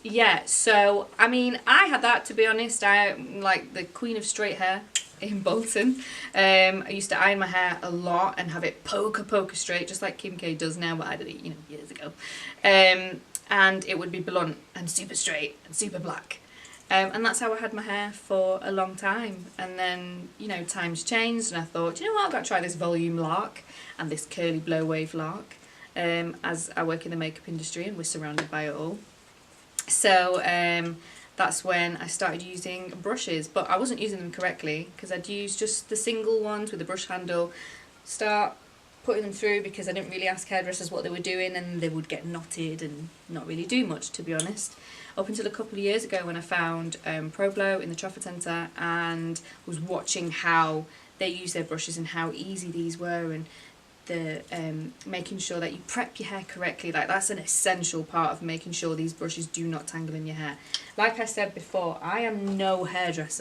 Yeah, so I mean, I had that, to be honest. I'm like the queen of straight hair in Bolton. I used to iron my hair a lot and have it poker straight, just like Kim K does now, but I did it, you know, years ago. And it would be blunt and super straight and super black. And that's how I had my hair for a long time. And then, you know, times changed and I thought, you know what, I've got to try this volume lark and this curly blow wave lark. As I work in the makeup industry and we're surrounded by it all. So that's when I started using brushes, but I wasn't using them correctly because I'd use just the single ones with the brush handle, start putting them through because I didn't really ask hairdressers what they were doing and they would get knotted and not really do much, to be honest. Up until a couple of years ago when I found Pro Blo in the Trafford Centre and was watching how they use their brushes and how easy these were, and the making sure that you prep your hair correctly. Like, that's an essential part of making sure these brushes do not tangle in your hair. Like I said before, I am no hairdresser.